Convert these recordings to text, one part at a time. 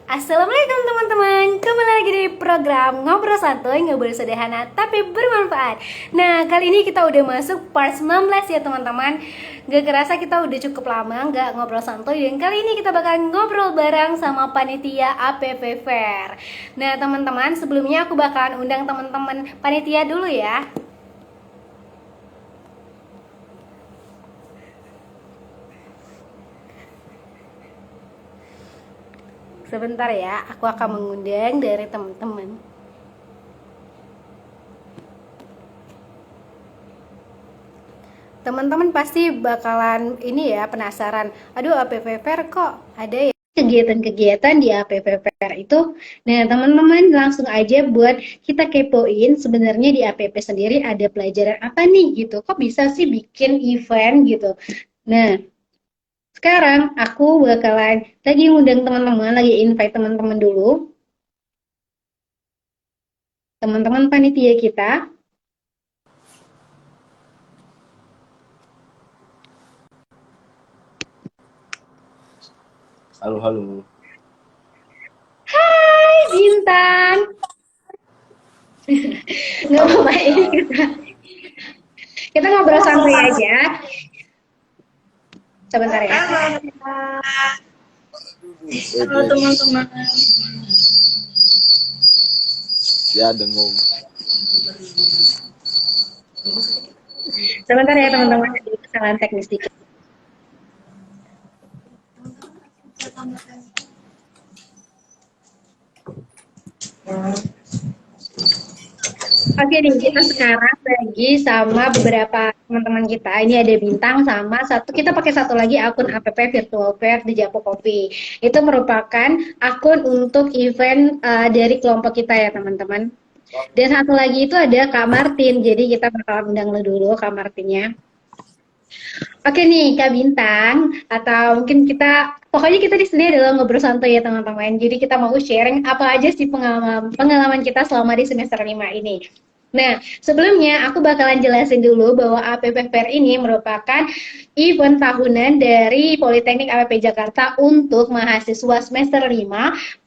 Assalamualaikum teman-teman, kembali lagi di program Ngobrol Santuy, ngobrol sederhana tapi bermanfaat. Nah, kali ini kita udah masuk part 19 ya teman-teman. Gak kerasa kita udah cukup lama gak ngobrol santuy. Dan kali ini kita bakal ngobrol bareng sama panitia APP Fair. Nah teman-teman, sebelumnya aku bakalan undang teman-teman panitia dulu ya. Sebentar ya, aku akan mengundang dari teman-teman. Teman-teman pasti bakalan ini ya, penasaran. Aduh, APP Fair kok ada ya kegiatan-kegiatan di APP Fair itu. Nah, teman-teman langsung aja buat kita kepoin sebenarnya di APP sendiri ada pelajaran apa nih gitu. Kok bisa sih bikin event gitu. Nah, sekarang aku bakalan lagi ngundang teman-teman, lagi invite teman-teman dulu. Teman-teman panitia kita. Halo, halo. Hai Bintang. Nggak Halo, apa-apa ini Nisa. kita ngobrol santai aja. Sebentar ya. Halo, Wait, halo wait. teman-teman. Ya, dengung. Sebentar ya teman-teman, ada kesalahan teknis dikit. Oke nih, kita sekarang lagi sama beberapa teman-teman kita. Ini ada Bintang sama satu, kita pakai satu lagi akun APP Virtual Fair di Japo Kopi. Itu merupakan akun untuk event dari kelompok kita ya teman-teman. Dan satu lagi itu ada Kak Martin, jadi kita bakal undang dulu Kak Martinnya. Oke nih Kak Bintang, atau mungkin pokoknya kita di sini adalah ngobrol santai ya teman-teman. Jadi kita mau sharing apa aja sih pengalaman kita selama di semester 5 ini. Nah, sebelumnya aku bakalan jelasin dulu bahwa APP Fair ini merupakan event tahunan dari Politeknik APP Jakarta untuk mahasiswa semester 5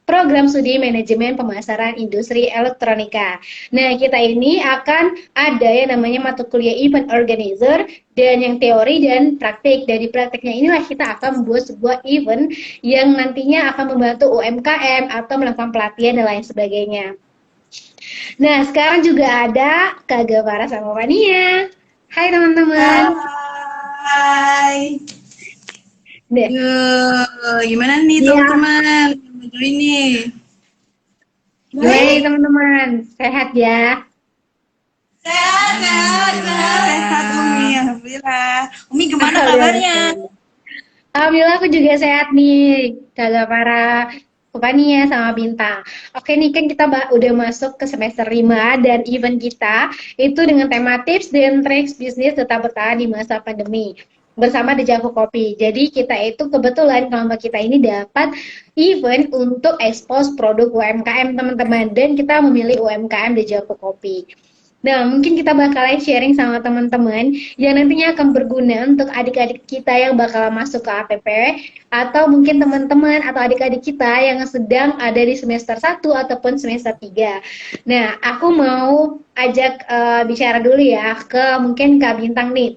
program studi manajemen pemasaran industri elektronika. Nah, kita ini akan ada yang namanya mata kuliah event organizer dan yang teori dan praktik. Dari praktiknya inilah kita akan membuat sebuah event yang nantinya akan membantu UMKM atau melakukan pelatihan dan lain sebagainya. Nah, sekarang juga ada Kak Gavara sama Fania. Hai teman-teman. Hai. Deh. Gimana nih Iya. teman-teman? Ini. Gimana nih teman-teman? Sehat ya? Sehat Umi, alhamdulillah. Umi gimana kabarnya? Alhamdulillah aku juga sehat nih. Kak Gavara, Fania sama Bintang. Oke nih kan kita udah masuk ke semester 5 dan event kita itu dengan tema tips dan tricks bisnis tetap bertahan di masa pandemi bersama The Javu Kopi. Jadi kita itu kebetulan kelompok kita ini dapat event untuk expose produk UMKM teman-teman dan kita memilih UMKM The Javu Kopi. Nah, mungkin kita bakalan sharing sama teman-teman yang nantinya akan berguna untuk adik-adik kita yang bakal masuk ke APP atau mungkin teman-teman atau adik-adik kita yang sedang ada di semester 1 ataupun semester 3. Nah, aku mau ajak bicara dulu ya ke mungkin Kak Bintang nih.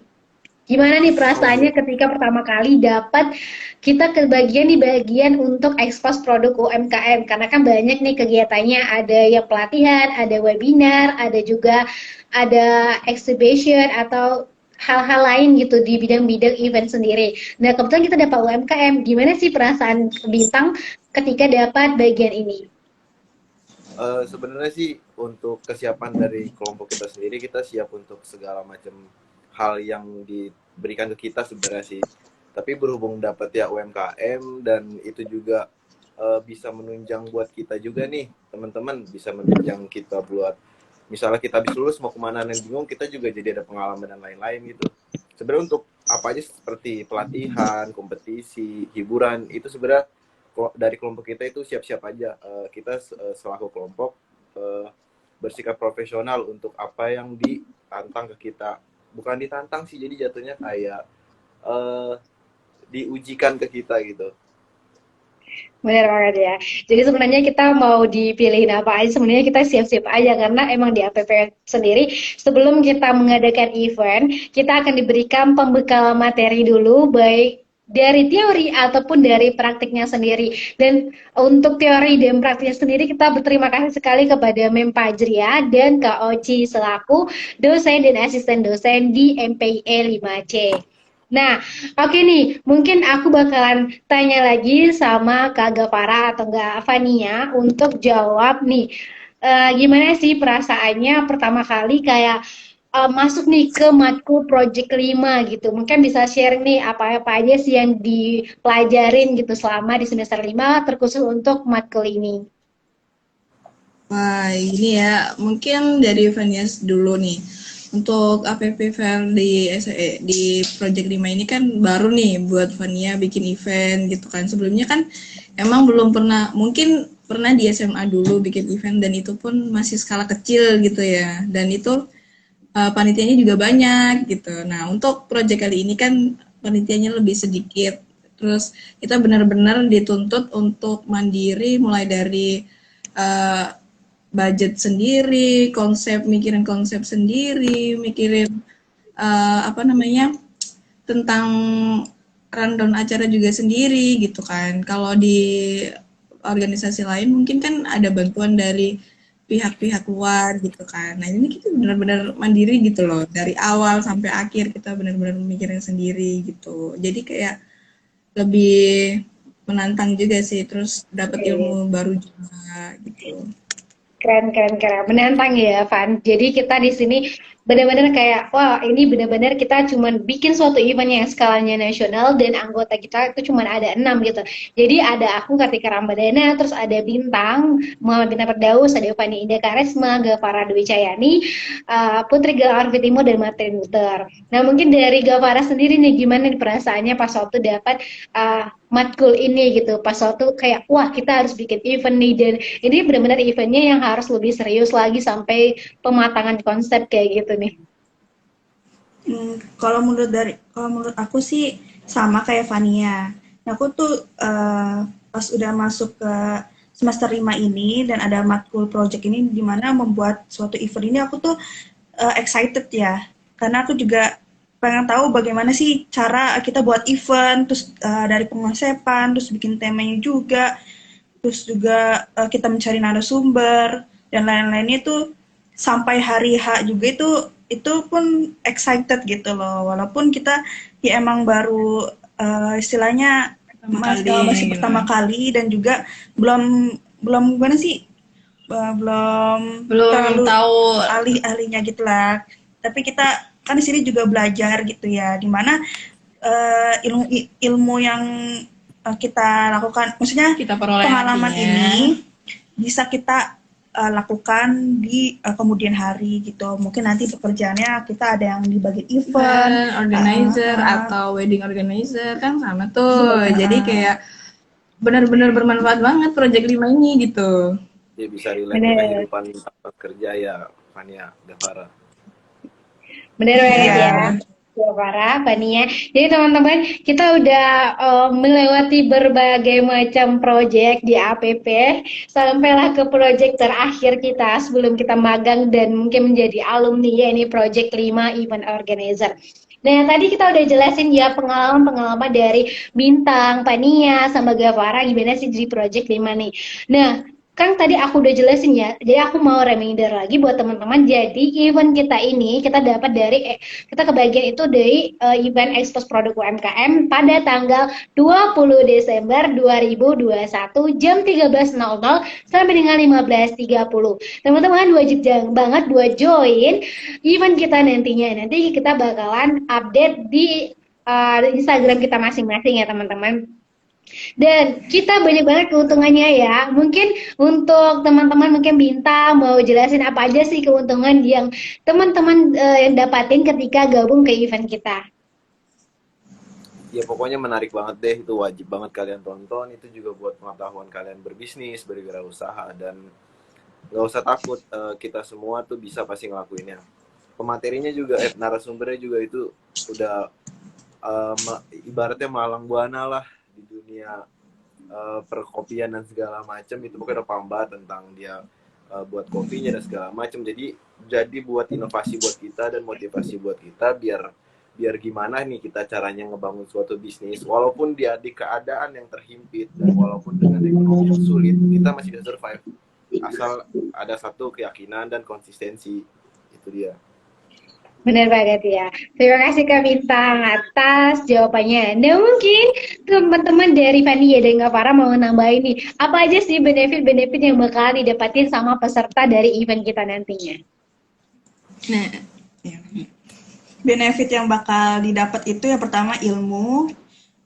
Gimana nih perasaannya Oke. ketika pertama kali dapat kita kebagian di bagian untuk ekspos produk UMKM karena kan banyak nih kegiatannya, ada yang pelatihan, ada webinar, ada juga ada exhibition atau hal-hal lain gitu di bidang-bidang event sendiri. Nah, kebetulan kita dapat UMKM. Gimana sih perasaan Bintang ketika dapat bagian ini? Sebenarnya sih untuk kesiapan dari kelompok kita sendiri, kita siap untuk segala macam hal yang diberikan ke kita sebenarnya sih. Tapi berhubung dapat ya UMKM dan itu juga bisa menunjang buat kita juga nih, teman-teman, bisa menunjang kita buat misalnya kita habis lulus mau kemana dan bingung, kita juga jadi ada pengalaman dan lain-lain gitu. Sebenarnya untuk apa aja seperti pelatihan, kompetisi, hiburan itu sebenarnya dari kelompok kita itu siap-siap aja. Kita selaku kelompok bersikap profesional untuk apa yang ditantang ke kita. Bukan ditantang sih, jadi jatuhnya kayak diujikan ke kita gitu. Benar banget ya. Jadi sebenarnya kita mau dipilihin apa aja, sebenarnya kita siap-siap aja karena emang di APP sendiri sebelum kita mengadakan event, kita akan diberikan pembekalan materi dulu baik dari teori ataupun dari praktiknya sendiri. Dan untuk teori dan praktiknya sendiri kita berterima kasih sekali kepada Mem Pajria dan Kak Oci selaku dosen dan asisten dosen di MPIE 5C. Nah, oke nih, mungkin aku bakalan tanya lagi sama Kak Gavara atau enggak Fania untuk jawab nih. Gimana sih perasaannya pertama kali kayak masuk nih ke matkul Project 5 gitu. Mungkin bisa share nih apa-apa aja sih yang dipelajarin gitu selama di semester 5 terkhusus untuk matkul ini. Wah, ini ya, mungkin dari Vanias dulu nih. Untuk APP Fair di Project 5 ini kan baru nih buat Vania bikin event gitu kan. Sebelumnya kan emang belum pernah, mungkin pernah di SMA dulu bikin event dan itu pun masih skala kecil gitu ya. Dan itu panitianya juga banyak gitu. Nah, untuk project kali ini kan panitianya lebih sedikit. Terus kita benar-benar dituntut untuk mandiri mulai dari eh, budget sendiri, mikirin konsep sendiri, mikirin apa namanya tentang rundown acara juga sendiri gitu kan. Kalau di organisasi lain mungkin kan ada bantuan dari pihak-pihak luar gitu kan. Nah ini kita benar-benar mandiri gitu loh. Dari awal sampai akhir kita benar-benar mikirin sendiri gitu. Jadi kayak lebih menantang juga sih. Terus dapat Oke. ilmu baru juga gitu. Keren, keren, keren. Menantang ya, Van. Jadi kita di sini benar-benar kayak, wah ini benar-benar kita cuman bikin suatu event yang skalanya nasional dan anggota kita itu cuman ada 6 gitu. Jadi ada aku Kartika Rambadana, terus ada Bintang, Muhammad Bintang Firdaus, ada Fani Indah Karesma, Gavara Dwi Cayani, Putri Galar Fitimo, dan Martin Luther. Nah mungkin dari Gavara sendiri nih, gimana nih perasaannya pas waktu dapat matkul ini gitu, pas waktu kayak, wah kita harus bikin event nih, dan ini benar-benar eventnya yang harus lebih serius lagi sampai pematangan konsep kayak gitu nih. Kalau menurut aku sih sama kayak Vania. Nah, aku tuh pas udah masuk ke semester 5 ini dan ada matkul project ini di mana membuat suatu event ini aku tuh excited ya. Karena aku juga pengen tahu bagaimana sih cara kita buat event, terus dari pengosepan, terus bikin temanya juga, terus juga kita mencari narasumber dan lain-lainnya itu sampai hari H juga itu pun excited gitu loh walaupun kita ya emang baru istilahnya masih Kali. pertama kali dan juga belum belum gimana sih belum Belum terlalu tahu. ahli-ahlinya gitulah tapi kita kan di sini juga belajar gitu ya dimana ilmu ilmu yang kita lakukan, maksudnya Kita peroleh pengalaman nantinya. ini bisa kita lakukan di kemudian hari gitu. Mungkin nanti pekerjaannya kita ada yang di bagian event, Organizer atau wedding organizer kan sama tuh. Jadi kayak benar-benar bermanfaat banget Project 5 ini gitu. Dia bisa relate ke Bener. kehidupan tempat kerja ya, Fania, Gavara. Bener banget iya. ya. Ya, Farah, Fania. Jadi teman-teman, kita udah melewati berbagai macam proyek di APP, sampailah ke proyek terakhir kita sebelum kita magang dan mungkin menjadi alumni, ya ini proyek 5 Event Organizer. Nah, tadi kita udah jelasin ya pengalaman-pengalaman dari Bintang, Fania, sama Gavara gimana sih di proyek 5 nih. Nah, kan tadi aku udah jelasin ya, jadi aku mau reminder lagi buat teman-teman. Jadi event kita ini kita dapat dari kita kebagian itu dari event ekspos produk UMKM pada tanggal 20 Desember 2021 jam 13.00 sampai dengan 15.30. Teman-teman wajib jangan banget buat join event kita nantinya. Nanti kita bakalan update di Instagram kita masing-masing ya teman-teman. Dan kita banyak banget keuntungannya ya. Mungkin untuk teman-teman mungkin Bintang mau jelasin apa aja sih keuntungan yang teman-teman yang dapatin ketika gabung ke event kita. Ya pokoknya menarik banget deh, itu wajib banget kalian tonton. Itu juga buat pengetahuan kalian berbisnis, berwirausaha, dan nggak usah takut, kita semua tuh bisa pasti ngelakuinnya. Pematerinya juga, narasumbernya juga itu udah ibaratnya malang buana lah di dunia perkopian dan segala macam itu pokoknya udah paham banget tentang dia buat kopinya dan segala macam. Jadi buat inovasi buat kita dan motivasi buat kita biar biar gimana nih kita caranya ngebangun suatu bisnis walaupun dia di keadaan yang terhimpit dan walaupun dengan ekonomi yang sulit kita masih bisa survive asal ada satu keyakinan dan konsistensi. Itu dia. Benar banget ya. Terima kasih Kak Bintang atas jawabannya. Nah mungkin teman-teman dari Fania dan Kak Farah mau nambahin nih, apa aja sih benefit-benefit yang bakal didapatin sama peserta dari event kita nantinya? Nah, ya. Benefit yang bakal didapat itu yang pertama ilmu,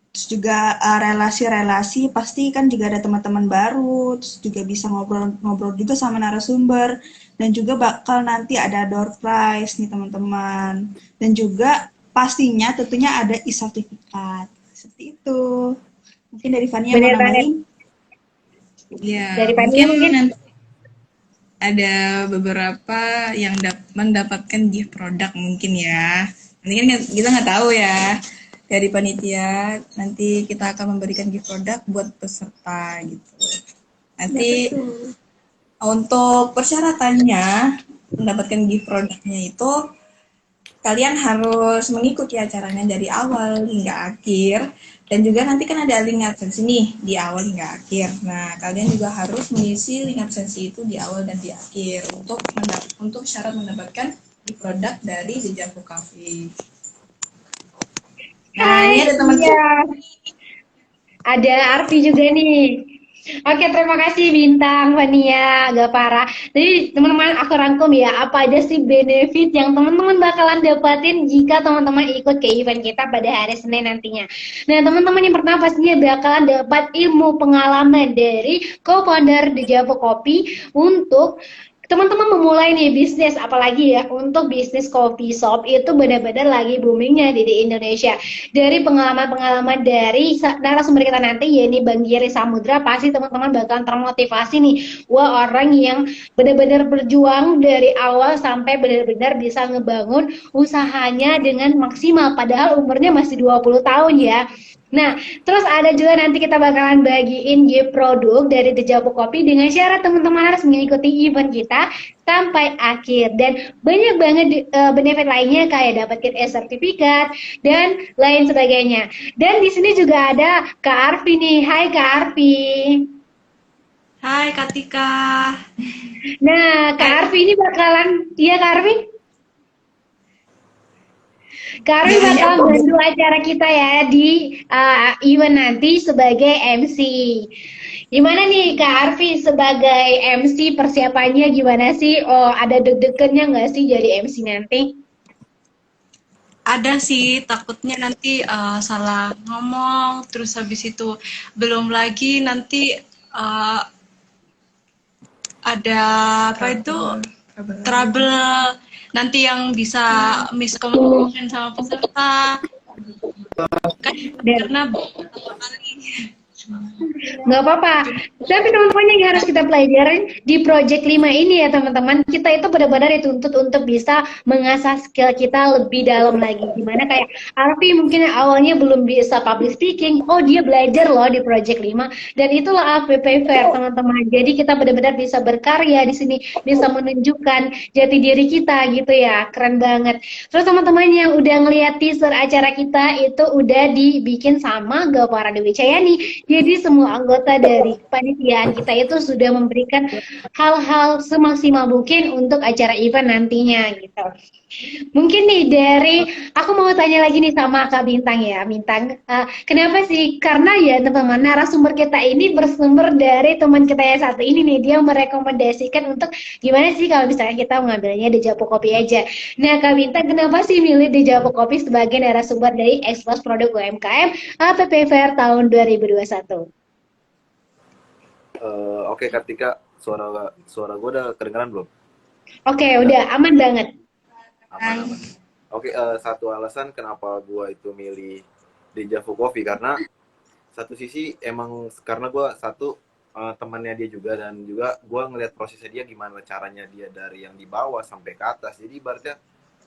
terus juga relasi-relasi, pasti kan juga ada teman-teman baru, terus juga bisa ngobrol-ngobrol juga sama narasumber, dan juga bakal nanti ada door prize nih teman-teman, dan juga pastinya tentunya ada e-sertifikat, seperti itu. Mungkin dari Fania mau Benar banget. nambahin? Ya, Dari Fania mungkin nanti ada beberapa yang mendapatkan gift produk mungkin ya. Nanti kan kita nggak tahu ya. Dari panitia nanti kita akan memberikan gift produk buat peserta gitu. Nanti untuk persyaratannya mendapatkan gift produknya itu kalian harus mengikuti acaranya dari awal hingga akhir, dan juga nanti kan ada link absensi nih di awal hingga akhir. Nah, kalian juga harus mengisi link absensi itu di awal dan di akhir untuk syarat mendapatkan gift produk dari The Javu Cafe. Nah, ini ada teman ya. Ada Arfi juga nih. Oke, terima kasih Bintang, Fania, Gapara. Jadi teman-teman aku rangkum ya, apa aja sih benefit yang teman-teman bakalan dapatin jika teman-teman ikut ke event kita pada hari Senin nantinya. Nah, teman-teman yang pertama pastinya bakalan dapat ilmu pengalaman dari co-founder The Javu Coffee untuk teman-teman memulai nih bisnis, apalagi ya untuk bisnis coffee shop itu benar-benar lagi boomingnya di Indonesia. Dari pengalaman-pengalaman dari narasumber kita nanti yakni Bang Giri Samudra, pasti teman-teman bakalan termotivasi nih. Wah, orang yang benar-benar berjuang dari awal sampai benar-benar bisa ngebangun usahanya dengan maksimal padahal umurnya masih 20 tahun ya. Nah, terus ada juga nanti kita bakalan bagiin gift produk dari The Javu Coffee dengan syarat teman-teman harus mengikuti event kita sampai akhir, dan banyak banget benefit lainnya kayak dapetin e-sertifikat dan lain sebagainya. Dan di sini juga ada Kak Arfi nih. Hai Kak Arfi. Hai Kak Tika. Nah, Kak Arfi ini bakalan, iya Kak Arfi? Kak Arfi bakalan bantu acara kita ya di event nanti sebagai MC. Gimana nih Kak Arfi sebagai MC, persiapannya gimana sih? Oh, ada deg-degannya nggak sih jadi MC nanti? Ada sih, takutnya nanti salah ngomong, terus habis itu belum lagi nanti ada apa itu trouble nanti yang bisa miscommunication sama peserta kan karena beberapa kali. Nggak apa-apa. Tapi teman-teman yang harus kita pelajarin di Project 5 ini ya teman-teman, kita itu benar-benar dituntut untuk bisa mengasah skill kita lebih dalam lagi. Dimana kayak Arfi mungkin awalnya belum bisa public speaking, oh dia belajar loh di Project 5, dan itulah APP Fair teman-teman. Jadi kita benar-benar bisa berkarya di sini, bisa menunjukkan jati diri kita gitu ya, keren banget. Terus teman-teman yang udah ngeliat teaser acara kita itu udah dibikin sama Gapara Dewi Cayani. Jadi semua anggota dari kepanitiaan kita itu sudah memberikan hal-hal semaksimal mungkin untuk acara event nantinya gitu. Mungkin nih dari aku mau tanya lagi nih sama Kak Bintang ya, Bintang. Kenapa sih? Karena ya teman-teman narasumber kita ini bersumber dari teman kita yang satu ini nih, dia merekomendasikan untuk gimana sih kalau misalnya kita mengambilnya di Javu Kopi aja. Nah Kak Bintang, kenapa sih milih di Javu Kopi sebagai narasumber dari Ekspos Produk UMKM APP Fair tahun 2021? Oke Kartika, suara gue udah kedengeran belum? Oke, udah aman banget. Aman. Oke, satu alasan kenapa gue itu milih di Javu Coffee karena satu sisi emang karena gue satu temannya dia juga, dan juga gue ngeliat prosesnya dia gimana caranya dia dari yang di bawah sampai ke atas. Jadi ibaratnya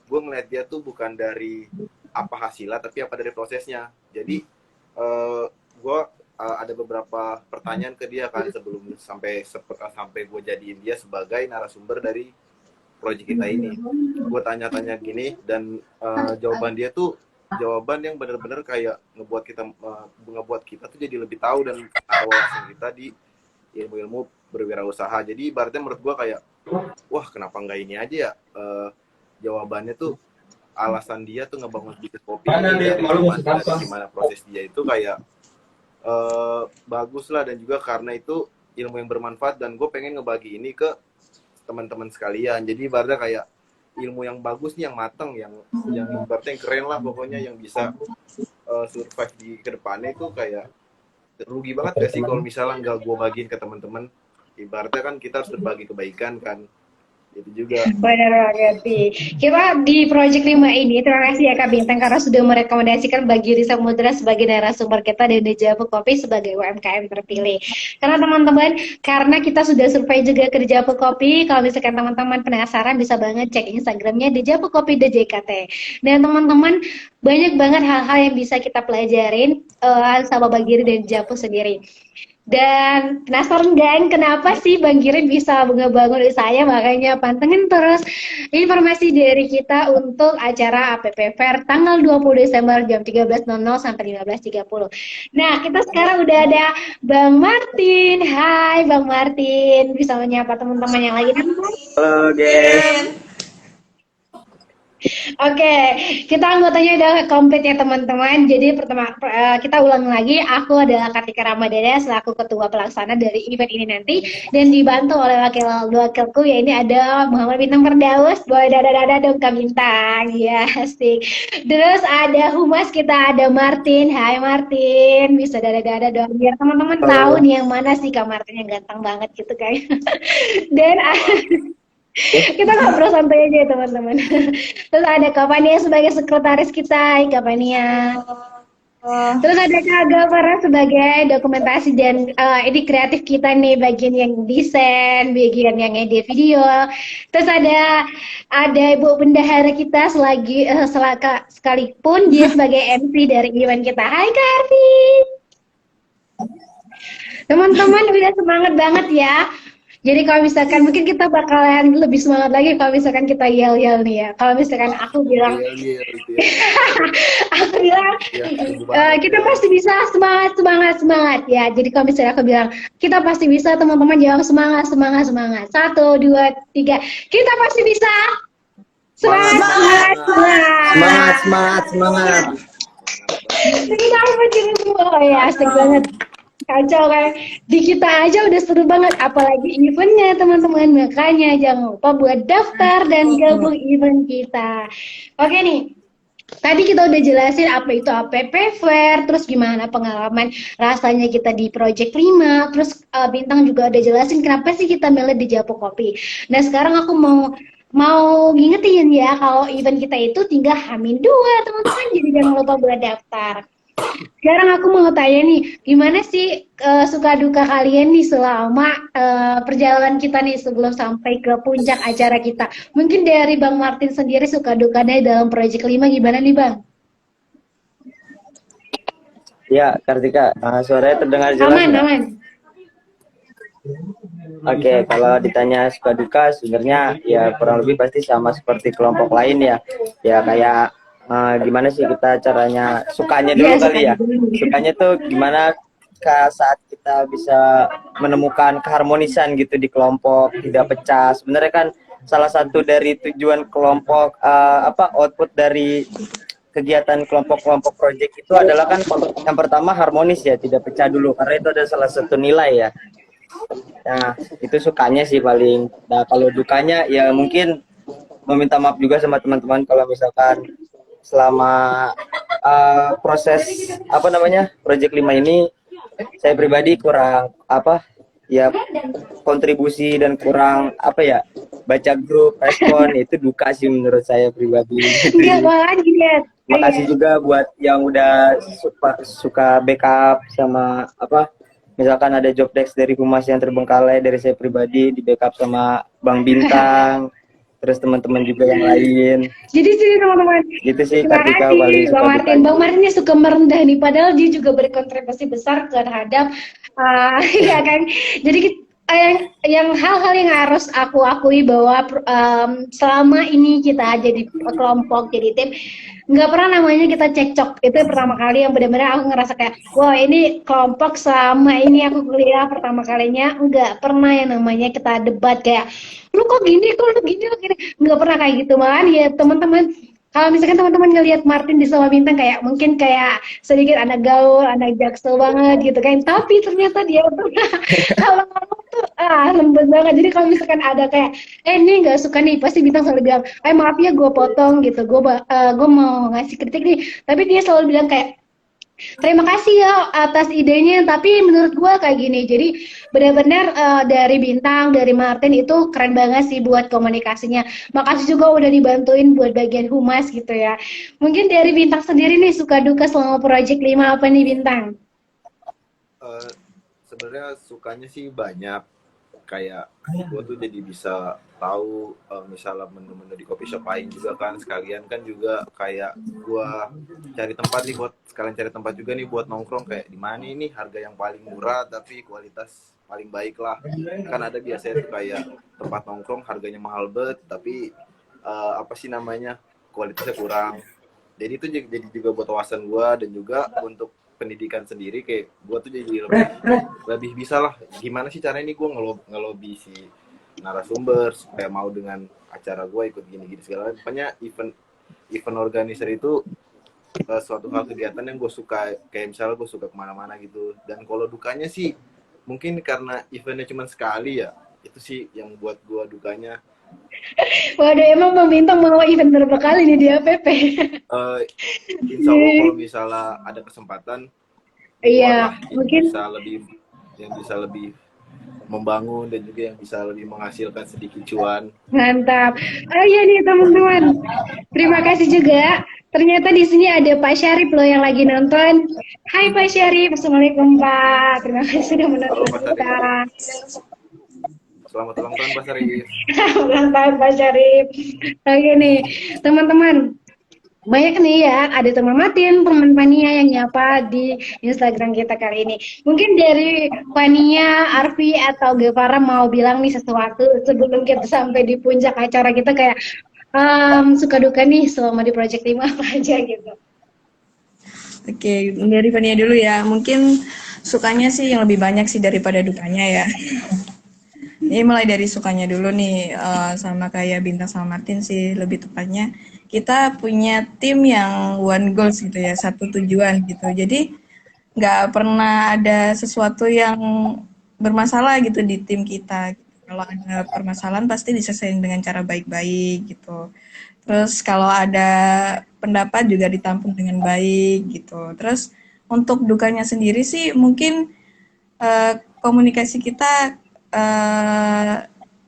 gue ngeliat dia tuh bukan dari apa hasilnya tapi apa dari prosesnya. Jadi gue ada beberapa pertanyaan ke dia kan sebelum sampai gue jadiin dia sebagai narasumber dari proyek kita ini. Gue tanya-tanya gini dan jawaban dia tuh jawaban yang benar-benar kayak ngebuat kita tuh jadi lebih tahu dan tahu wawasan kita di ilmu-ilmu berwirausaha. Jadi ibaratnya menurut gue kayak, wah kenapa nggak ini aja ya? Jawabannya tuh alasan dia tuh ngebangun bisnis kopi dari gimana proses dia itu kayak bagus lah, dan juga karena itu ilmu yang bermanfaat dan gue pengen ngebagi ini ke teman-teman sekalian. Jadi ibaratnya kayak ilmu yang bagus nih, yang matang, yang ibaratnya yang keren lah pokoknya, yang bisa survive di kedepannya. Itu kayak rugi banget gak sih kalau misalnya nggak gue bagiin ke teman-teman. Ibaratnya kan kita harus berbagi kebaikan kan, itu juga. Benar banget sih. Kita di Project 5 ini, terima kasih ya Kak Bintang karena sudah merekomendasikan bagi Risa Samudra sebagai narasumber kita dan Dejavu Kopi sebagai UMKM terpilih. Karena teman-teman, karena kita sudah survei juga ke Dejavu Kopi, kalau misalkan teman-teman penasaran bisa banget cek Instagramnya Dejavu Kopi DJKT. Dan teman-teman, banyak banget hal-hal yang bisa kita pelajarin sama Bang Giri dan Dejavu sendiri. Dan penasaran kan kenapa sih Bang Giring bisa ngebangun saya, makanya pantengin terus informasi dari kita untuk acara APP Fair tanggal 20 Desember jam 13.00 sampai 15.30. Nah, kita sekarang udah ada Bang Martin. Hai Bang Martin, bisa menyapa teman-teman yang lagi nonton? Halo guys. Oke, kita anggotanya udah komplit ya teman-teman. Jadi pertama kita ulang lagi. Aku adalah Kartika Ramadana selaku ketua pelaksana dari event ini nanti, dan dibantu oleh wakilku ya ini ada Muhammad Bintang Firdaus. Boy dada dong Kak Bintang. Ya, asik. Terus ada humas kita, ada Martin. Hai Martin, bisa dada dong biar teman-teman tahu nih yang mana sih Kak Martin yang ganteng banget gitu kayak. Dan kita ngobrol santai aja ya teman-teman. Terus ada Kak Fania sebagai sekretaris kita. Hai Kak Fania. Terus ada Kak Gavara sebagai dokumentasi dan ini kreatif kita nih, bagian yang desain, bagian yang edit video. Terus ada Ibu Bendahara kita sekalipun dia sebagai MC dari event kita. Hai Kak Arfi. Teman-teman udah semangat banget ya. Jadi kalau misalkan mungkin kita bakalan lebih semangat lagi kalau misalkan kita yel-yel nih ya. Kalau misalkan aku bilang, aku bilang kita pasti bisa, semangat ya. Jadi kalau misalnya aku bilang kita pasti bisa, teman-teman jawab semangat. 1, 2, 3, kita pasti bisa. Semangat. Kita mencuri semua ya, asik banget. Kacau kan, di kita aja udah seru banget, apalagi eventnya teman-teman. Makanya jangan lupa buat daftar dan gabung event kita. Oke nih, tadi kita udah jelasin apa itu APP Fair, terus gimana pengalaman rasanya kita di Project 5, terus Bintang juga udah jelasin kenapa sih kita milih Dejavu Kopi. Nah sekarang aku mau ngingetin ya kalau event kita itu tinggal H-2 teman-teman, jadi jangan lupa buat daftar. Sekarang aku mau tanya nih, gimana sih suka duka kalian nih selama perjalanan kita nih sebelum sampai ke puncak acara kita? Mungkin dari Bang Martin sendiri suka dukanya dalam Project 5 gimana nih Bang? Ya, Kartika, suaranya terdengar jelas. Aman. Oke, kalau ditanya suka duka, sebenarnya ya kurang lebih pasti sama seperti kelompok lain ya. Ya kayak gimana sih kita caranya, sukanya dulu kali ya. Sukanya tuh gimana saat kita bisa menemukan keharmonisan gitu di kelompok, tidak pecah. Sebenarnya kan salah satu dari tujuan kelompok output dari kegiatan kelompok-kelompok project itu adalah kan yang pertama harmonis ya, tidak pecah dulu, karena itu ada salah satu nilai ya. Nah, itu sukanya sih paling. Nah, kalau dukanya ya mungkin meminta maaf juga sama teman-teman kalau misalkan selama proses Project 5 ini saya pribadi kurang kontribusi dan kurang baca grup respon. Itu duka sih menurut saya pribadi. Makasih juga buat yang udah suka backup sama misalkan ada job desk dari humas yang terbengkalai, dari saya pribadi di backup sama Bang Bintang. terus teman-teman juga yang lain. Jadi sini teman-teman. Gitu sih Terima Kartika kasih paling Bang suka Martin. dukanya. Bang Martin ini suka merendah nih, padahal dia juga berkontribusi besar terhadap ya kan. Jadi yang hal-hal yang harus aku akui bahwa selama ini kita jadi kelompok, jadi tim, nggak pernah namanya kita cekcok. Itu pertama kali yang benar-benar aku ngerasa kayak, wah ini kelompok selama ini aku kuliah pertama kalinya nggak pernah yang namanya kita debat kayak, lu kok gini, kok lu gini, lu gini. Nggak pernah kayak gitu, malahan ya teman-teman. Kalau misalkan teman-teman ngelihat Martin di Sawah Bintang kayak mungkin kayak sedikit anak gaul, anak jaksel banget gitu kan. Tapi ternyata dia tuh kalau ngomong tuh lembut banget. Jadi kalau misalkan ada kayak ini nggak suka nih, pasti Bintang selalu bilang, maaf ya gue potong gitu, gue mau ngasih kritik nih. Tapi dia selalu bilang kayak, terima kasih ya atas idenya, tapi menurut gue kayak gini. Jadi benar-benar dari Bintang, dari Martin itu keren banget sih buat komunikasinya. Makasih juga udah dibantuin buat bagian humas gitu ya. Mungkin dari Bintang sendiri nih suka duka selama Project 5 apa nih Bintang? Sebenarnya sukanya sih banyak, kayak gue tuh jadi bisa tahu misalnya menu-menu di coffee shop lain juga kan, sekalian kan juga kayak gue cari tempat nih buat sekalian cari tempat juga nih buat nongkrong, kayak di mana ini harga yang paling murah tapi kualitas paling baik lah. Kan ada biasanya tuh kayak tempat nongkrong harganya mahal banget tapi apa sih namanya, kualitasnya kurang. Jadi itu jadi juga buat wawasan gue, dan juga untuk pendidikan sendiri, kayak gue tuh jadi lebih bisa lah gimana sih caranya nih gue ngelobi si narasumber supaya mau dengan acara gue ikut gini-gini segala. Pokoknya event organizer itu suatu hal kegiatan yang gue suka, kayak misalnya gue suka kemana-mana gitu. Dan kalau dukanya sih mungkin karena eventnya cuma sekali ya, itu sih yang buat gue dukanya. Waduh, emang Bang Bintang mau event berapa kali nih di APP? Insya Allah kalau misalnya ada kesempatan, Iya, mungkin yang bisa lebih membangun dan juga yang bisa lebih menghasilkan sedikit cuan. mantap. Oh iya nih teman-teman, terima kasih juga. Ternyata di sini ada Pak Syarif loh yang lagi nonton. Hai Pak Syarif, Assalamualaikum Pak. Terima kasih sudah menonton Halo Pak kita. Selamat ulang tahun Pak Syarif. Ulang tahun Pak Syarif. Oke nih, teman-teman. Banyak nih ya, ada teman Martin, teman Pania yang nyapa di Instagram kita kali ini. Mungkin dari Pania, Arfi, atau Gevara mau bilang nih sesuatu sebelum kita sampai di puncak acara kita kayak suka duka nih selama di Project 5 apa aja gitu. Oke, dari Fania dulu ya. Mungkin sukanya sih yang lebih banyak sih daripada dukanya ya. Ini mulai dari sukanya dulu nih, sama kayak Bintang sama Martin sih lebih tepatnya. Kita punya tim yang one goals gitu ya, satu tujuan gitu. Jadi nggak pernah ada sesuatu yang bermasalah gitu di tim kita. Kalau ada permasalahan pasti diselesaikan dengan cara baik-baik gitu. Terus kalau ada pendapat juga ditampung dengan baik gitu. Terus untuk dukanya sendiri sih mungkin komunikasi kita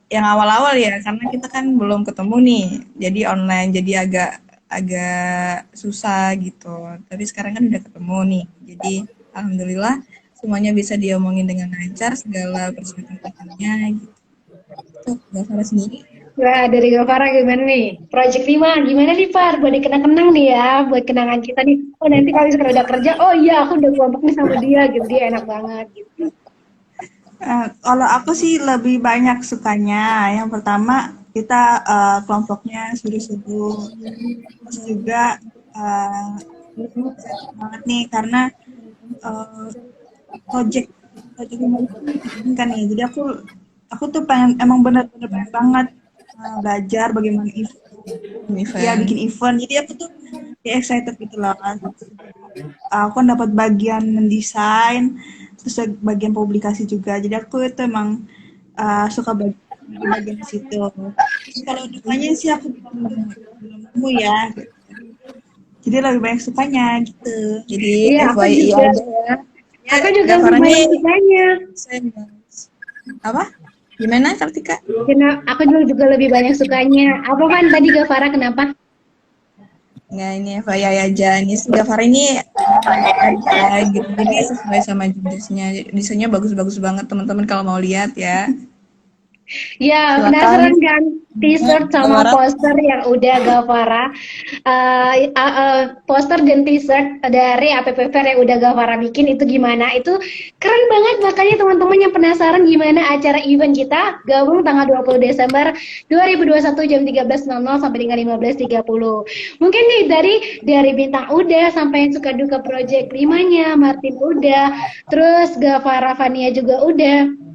yang awal-awal ya, karena kita kan belum ketemu nih, jadi online, jadi agak susah gitu. Tapi sekarang kan udah ketemu nih, jadi alhamdulillah semuanya bisa diomongin dengan lancar, segala persyaratan-persyaratannya gitu. Tuh, Gavara sendiri. Wah, dari Gavara gimana nih? Project 5 gimana nih Par? Buat dikenang-kenang nih ya, buat kenangan kita nih. Oh nanti kalau misalkan udah kerja, oh iya aku udah kelompok nih sama dia gitu, dia enak banget gitu. Kalau aku sih lebih banyak sukanya. Yang pertama kita kelompoknya seru-seru. Terus juga banget nih karena project ini kan nih. Jadi aku tuh emang bener-bener pengen banget belajar bagaimana bikin event. Jadi aku tuh excited gitu loh. Aku kan dapat bagian mendesain, terus bagian publikasi juga. Jadi aku itu emang suka bagian situ. Terus kalau dukanya sih aku belum nemu ya. Jadi lebih banyak sukanya gitu. Jadi Iya, aku juga ya. Aku juga lebih banyak sukanya. Apa? Gimana Kartika? Aku juga lebih banyak sukanya. Apa kan tadi Gavara kenapa? Nggak, ini FYI aja. Ini Gavara ini aja gitu. Jadi sesuai sama judulnya. Desainnya bagus-bagus banget teman-teman kalau mau lihat ya. Ya, Silakan. penasaran kan t-shirt sama Gawara. poster yang udah Gavara poster dan t-shirt dari APP Fair yang udah Gavara bikin itu gimana? Itu keren banget, makanya teman-teman yang penasaran gimana acara event kita, gabung tanggal 20 Desember 2021 jam 13.00 sampai dengan 15.30. Mungkin nih dari Bintang udah, sampai yang suka duka project 5-nya, Martin udah, terus Gavara Fania juga udah.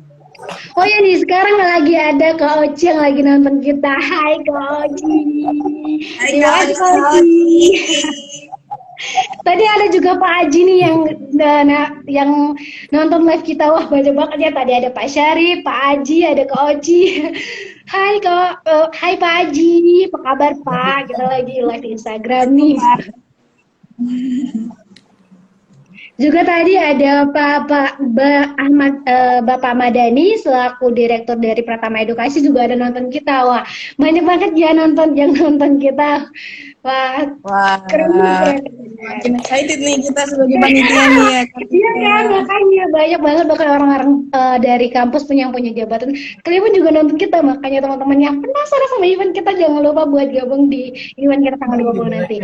Oh ya nih, sekarang lagi ada Kak Oci yang lagi nonton kita. Hai Kak Oci. Hai Terima Kak kasih Kak Oci. Oci. Tadi ada juga Pak Aji nih yang nonton live kita. Wah, banyak banget ya. Tadi ada Pak Syarif, Pak Aji, ada Kak Oci. Hai Kak, hai Pak Aji. Apa kabar Pak? Kita lagi live di Instagram nih. Juga tadi ada Bapak Madani selaku Direktur dari Pratama Edukasi juga ada nonton kita. Wah, banyak banget ya yang nonton kita. Wah, Wah, keren. makin excited nih kita sebagai panitia nih ya, Iya Kartika. kan, makanya banyak banget bahkan orang-orang dari kampus yang punya jabatan. Kalian pun juga nonton kita, makanya teman-teman yang penasaran sama event kita jangan lupa buat gabung di event kita tanggal 20 nanti.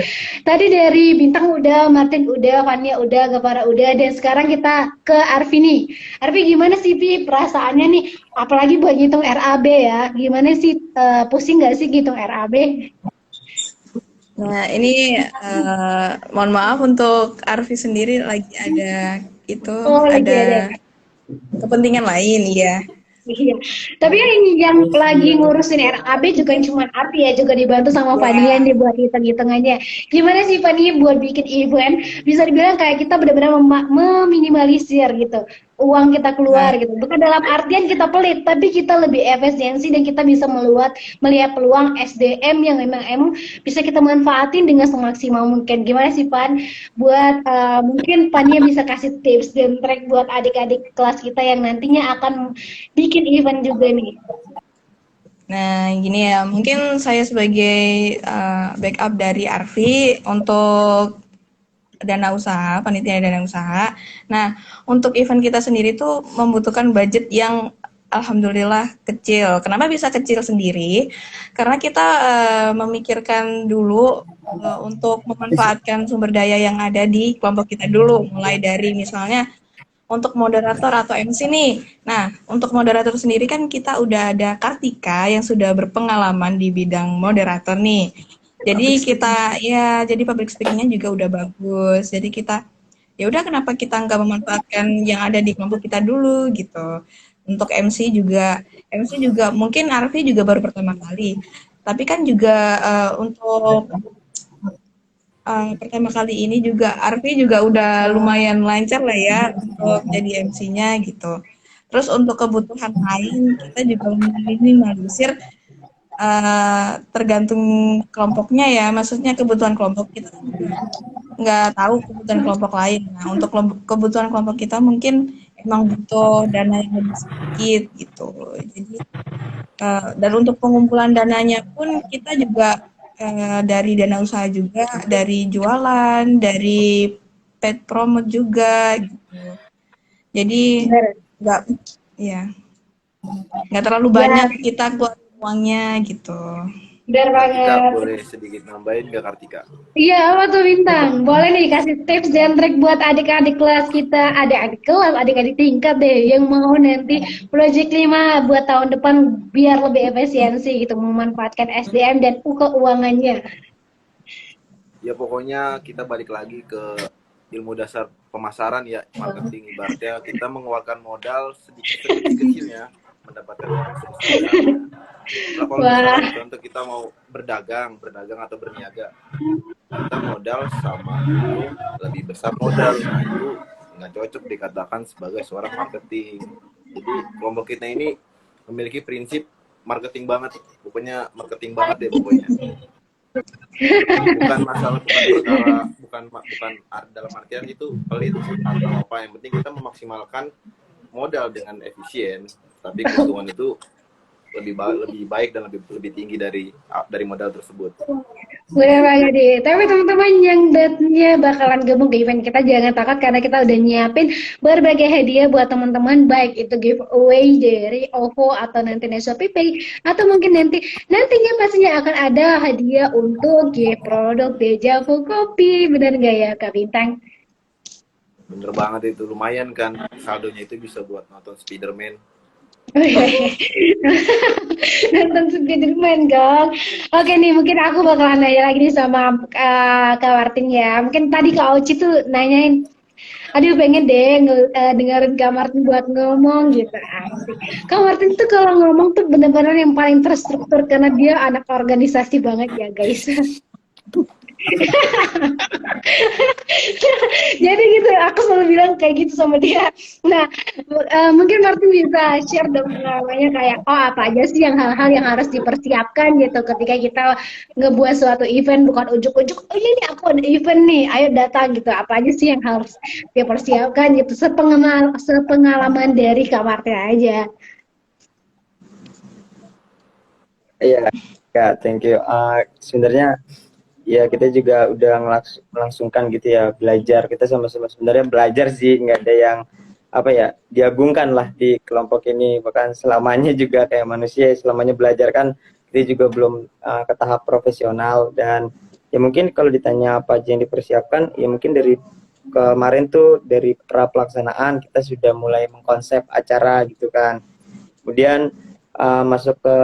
Tadi dari Bintang udah, Martin udah, Fania udah, Gavara udah, dan sekarang kita ke Arfi nih. Arfi gimana sih Vi perasaannya nih? Apalagi buat ngitung RAB ya. Gimana sih, pusing nggak sih ngitung RAB? Nah, ini mohon maaf untuk Arfi sendiri lagi ada itu Oh, lagi ada. ada kepentingan lain ya. Iya. Tapi yang lagi ngurusin RAB juga cuma Arfi ya, juga dibantu sama Fania Ya. nih buat hitung-hitungannya. Gimana sih Fania buat bikin event? Bisa dibilang kayak kita benar-benar meminimalisir gitu. Uang kita Nah, keluar gitu. Bukan dalam artian kita pelit, tapi kita lebih efisiensi dan kita bisa melihat peluang SDM yang memang bisa kita manfaatin dengan semaksimal mungkin. Gimana sih Pan? Buat mungkin Fania bisa kasih tips dan trik buat adik-adik kelas kita yang nantinya akan bikin event juga nih. nah, gini ya, mungkin saya sebagai backup dari Arfi untuk dana usaha, panitia dana usaha. Nah, untuk event kita sendiri tuh membutuhkan budget yang alhamdulillah kecil. Kenapa bisa kecil sendiri? Karena kita memikirkan dulu untuk memanfaatkan sumber daya yang ada di kelompok kita dulu, mulai dari misalnya untuk moderator atau MC nih. Nah, untuk moderator sendiri kan kita udah ada Kartika yang sudah berpengalaman di bidang moderator nih. Jadi kita ya jadi public speaking-nya juga udah bagus. Jadi kita ya udah kenapa kita nggak memanfaatkan yang ada di kelompok kita dulu gitu. Untuk MC juga mungkin Arfi juga baru pertama kali. Tapi kan juga untuk pertama kali ini juga Arfi juga udah lumayan lancar lah ya untuk jadi MC-nya gitu. Terus untuk kebutuhan lain kita juga meminimalisir tergantung kelompoknya ya. Maksudnya kebutuhan kelompok kita nggak tahu kebutuhan kelompok lain. Nah untuk kebutuhan kelompok kita mungkin emang butuh dana yang lebih sedikit gitu. Jadi dan untuk pengumpulan dananya pun kita juga dari dana usaha juga, dari jualan, dari paid promote juga gitu. Jadi nggak ya nggak terlalu banyak Ya, kita keluar uangnya gitu. benar Kartika banget. boleh sedikit nambahin nggak Kartika? Iya, apa tuh Bintang? Boleh nih kasih tips dan trik buat adik-adik kelas kita, adik-adik kelas, adik-adik tingkat deh, yang mau nanti Project 5 buat tahun depan biar lebih efisiensi gitu, memanfaatkan SDM dan keuangannya. Ya pokoknya kita balik lagi ke ilmu dasar pemasaran ya, marketing. Ibaratnya kita mengeluarkan modal sedikit kecilnya mendapatkan uang sebesar-besarnya. Nah, kalau Wah, misalnya contoh kita mau berdagang atau berniaga, kita modal sama itu lebih besar modal. Nah itu nggak cocok dikatakan sebagai seorang marketing. Jadi kelompok kita ini memiliki prinsip marketing banget, pokoknya marketing banget deh pokoknya. Bukan masalah, bukan dalam artian itu pelit atau apa, yang penting kita memaksimalkan modal dengan efisien, tapi keuntungan itu lebih baik dan lebih tinggi dari modal tersebut. Bener banget deh. Tapi teman-teman yang datanya bakalan gabung ke event kita jangan takut karena kita udah nyiapin berbagai hadiah buat teman-teman, baik itu giveaway dari OVO atau nanti Shopee Pay atau mungkin nantinya pastinya akan ada hadiah untuk gift produk Dejavu Kopi. Bener nggak ya Kak Bintang? Bener banget, itu lumayan kan saldonya itu bisa buat nonton Spiderman. Nonton Spiderman dong. Oke nih, mungkin aku bakalan nanya lagi nih sama Kak Martin ya. Mungkin tadi Kak Oci tuh nanyain, aduh pengen deh dengerin Kak Martin buat ngomong gitu. Asik. Kak Martin tuh kalau ngomong tuh bener-bener yang paling terstruktur karena dia anak organisasi banget ya guys. Jadi gitu, aku selalu bilang kayak gitu sama dia. Nah, mungkin Martin bisa share dong pengalamannya kayak, oh apa aja sih hal-hal yang harus dipersiapkan gitu ketika kita ngebuat suatu event, bukan ujuk-ujuk, oh ini aku ada event nih, ayo datang gitu. Apa aja sih yang harus dipersiapkan gitu, sepengalaman dari Kak Martin aja. Iya, ya, thank you. Sebenarnya ya kita juga udah melangsungkan gitu ya, belajar. Kita sama-sama sebenarnya belajar sih, nggak ada yang apa ya, diagungkan lah di kelompok ini. Bahkan selamanya juga kayak manusia, selamanya belajar kan, kita juga belum ke tahap profesional. Dan ya mungkin kalau ditanya apa aja yang dipersiapkan, ya mungkin dari kemarin tuh dari pra pelaksanaan kita sudah mulai mengkonsep acara gitu kan. Kemudian masuk ke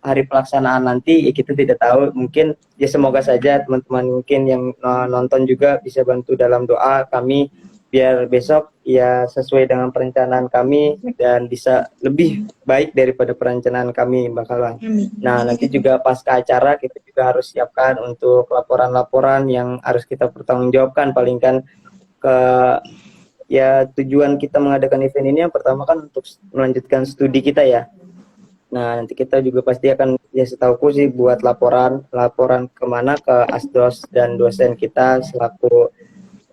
hari pelaksanaan nanti ya kita tidak tahu, mungkin ya semoga saja teman-teman mungkin yang nonton juga bisa bantu dalam doa kami biar besok ya sesuai dengan perencanaan kami dan bisa lebih baik daripada perencanaan kami bakalan. Nah nanti juga pasca acara kita juga harus siapkan untuk laporan-laporan yang harus kita pertanggungjawabkan, paling kan ke ya tujuan kita mengadakan event ini yang pertama kan untuk melanjutkan studi kita ya. Nah, nanti kita juga pasti akan, ya setauku sih, buat laporan kemana, ke asdos dan dosen kita selaku,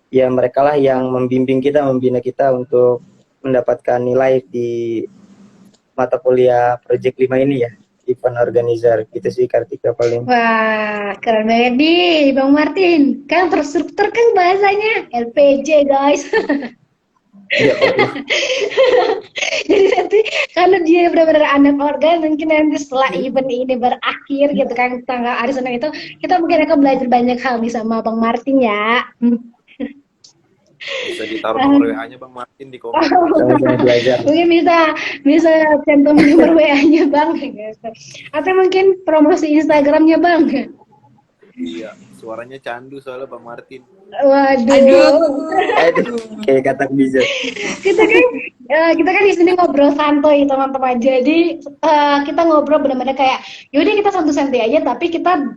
ya mereka lah yang membimbing kita, membina kita untuk mendapatkan nilai di mata kuliah Project 5 ini ya, event organizer. Gitu sih Kartika paling. Wah, keren banget nih Bang Martin. Kan terstruktur kan bahasanya LPJ guys. Ya, Jadi nanti karena dia benar-benar anak organ, mungkin nanti setelah event ini berakhir gitu kan tanggal hari Senin itu, kita mungkin akan belajar banyak hal nih sama Bang Martin ya. Bisa ditaruh nomor WA-nya Bang Martin di komen. sama-sama belajar. Mungkin bisa cantumin nomor WA-nya Bang gitu. Atau mungkin promosi Instagramnya Bang. Iya, suaranya candu soalnya Bang Martin. Waduh. Aduh, kayak kata bisa. kita kan di sini ngobrol santai teman-teman. Jadi kita ngobrol benar-benar kayak yaudah kita santai-santai aja, tapi kita